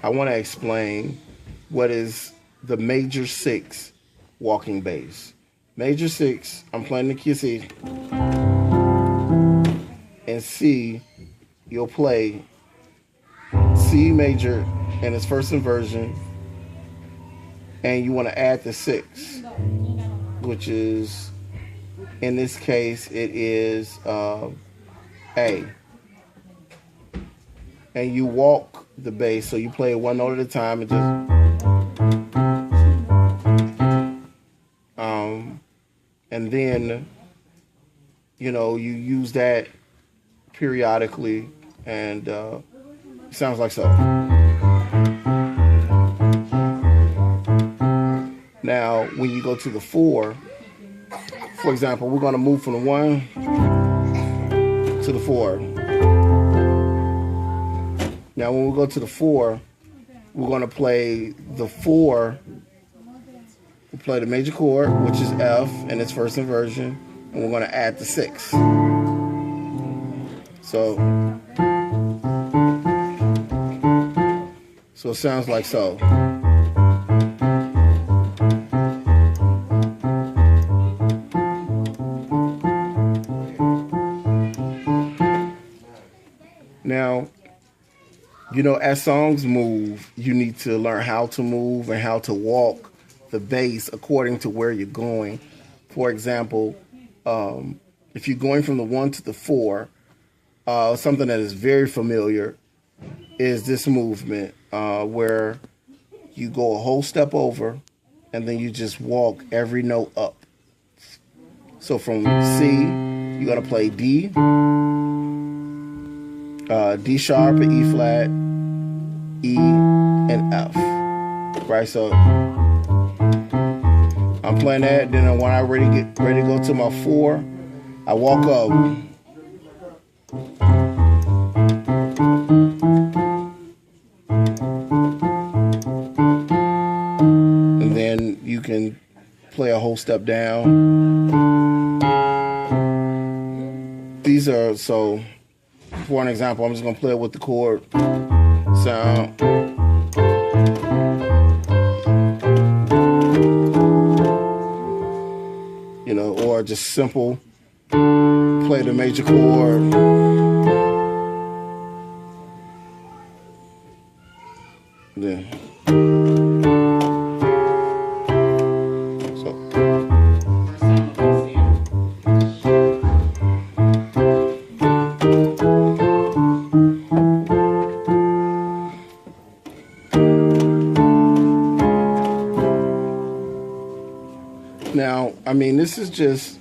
I want to explain what is the major 6 walking bass. Major 6, I'm playing the key of C, and C, you'll play C major in its first inversion, and you want to add the 6, which is, in this case, it is A. And you walk the bass, so you play it one note at a time and and then, you use that periodically, and it sounds like so. Now, when you go to the 4, for example, we're going to move from the 1 to the 4. Now, when we go to the 4, we're going to play the 4. We play the major chord, which is F in its first inversion, and we're going to add the 6. So it sounds like so. Now, as songs move, you need to learn how to move and how to walk the bass according to where you're going. For example, if you're going from the 1 to the 4, something that is very familiar is this movement where you go a whole step over and then you just walk every note up. So from C, you're going to play D, D sharp and E flat, E, and F. Right? So I'm playing that, then when I get ready to go to my 4, I walk up. And then you can play a whole step down. These are, so for an example, I'm just going to play it with the chord sound. Or just simple, play the major chord. Then, now, this is just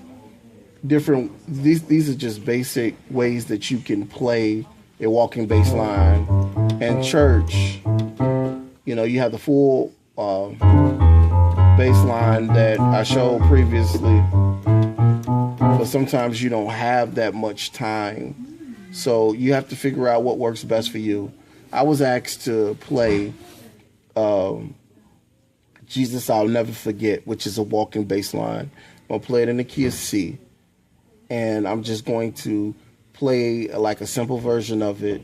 different. These are just basic ways that you can play a walking bass line. In church, you have the full bass line that I showed previously, but sometimes you don't have that much time, so you have to figure out what works best for you. I was asked to play Jesus I'll Never Forget, which is a walking bass line. I'm going to play it in the key of C, and I'm just going to play like a simple version of it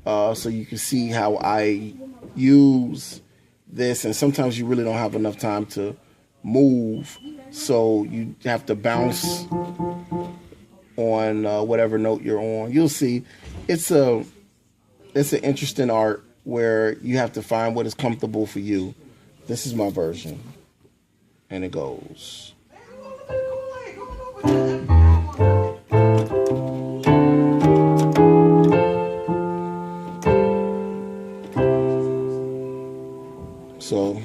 so you can see how I use this. And sometimes you really don't have enough time to move, so you have to bounce on whatever note you're on. You'll see it's an interesting art where you have to find what is comfortable for you. This is my version, and it goes. So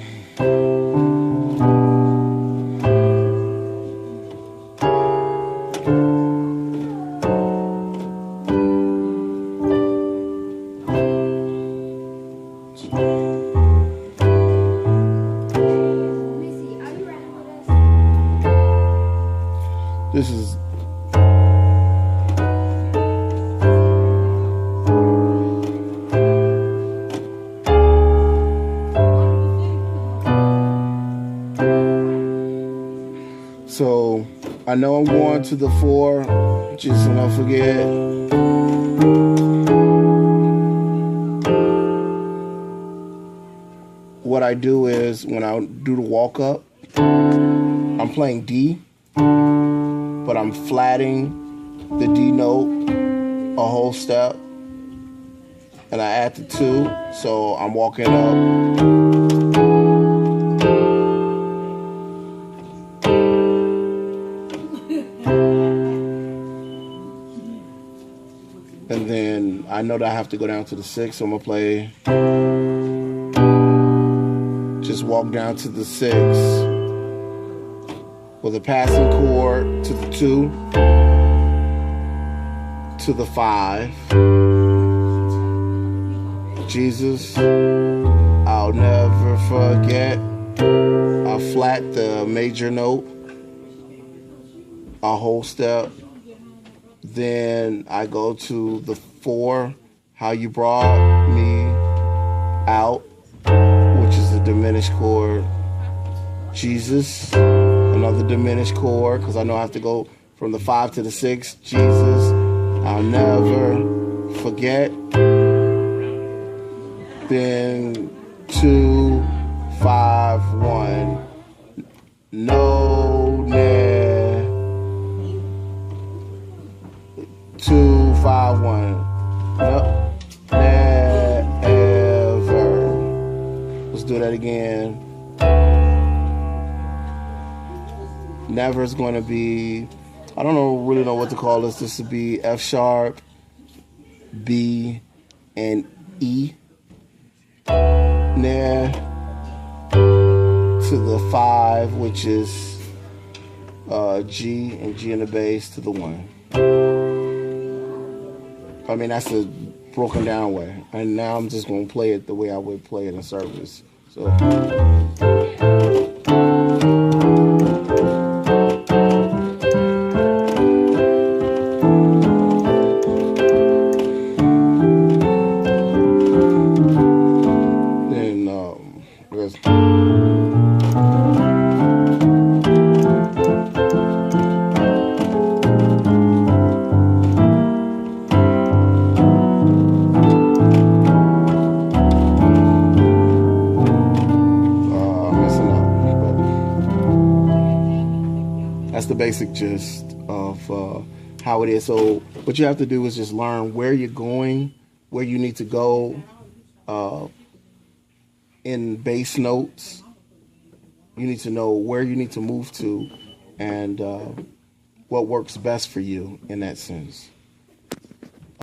this is so I know I'm going to the 4, just don't forget. what I do is when I do the walk up, I'm playing D, but I'm flatting the D note a whole step, and I add the 2, so I'm walking up. And then I know that I have to go down to the 6, so I'm gonna play, just walk down to the 6 with a passing chord to the 2, to the 5. Jesus, I'll never forget. I flat the major note a whole step. Then I go to the 4, how you brought me out, which is a diminished chord. Jesus, another diminished chord, because I know I have to go from the 5 to the 6. Jesus, I'll never forget. Then 2, 5, 1. No, nah. 2, 5, 1. No, never. Let's do that again. Never is going to be, I don't really know what to call this. This would be F sharp, B, and E. Nah. To the 5, which is G, and G in the bass to the 1. I mean, that's a broken down way. And now I'm just going to play it the way I would play it in service. So. Then, that's the basic gist of how it is. So what you have to do is just learn where you're going, where you need to go in bass notes. You need to know where you need to move to and what works best for you in that sense.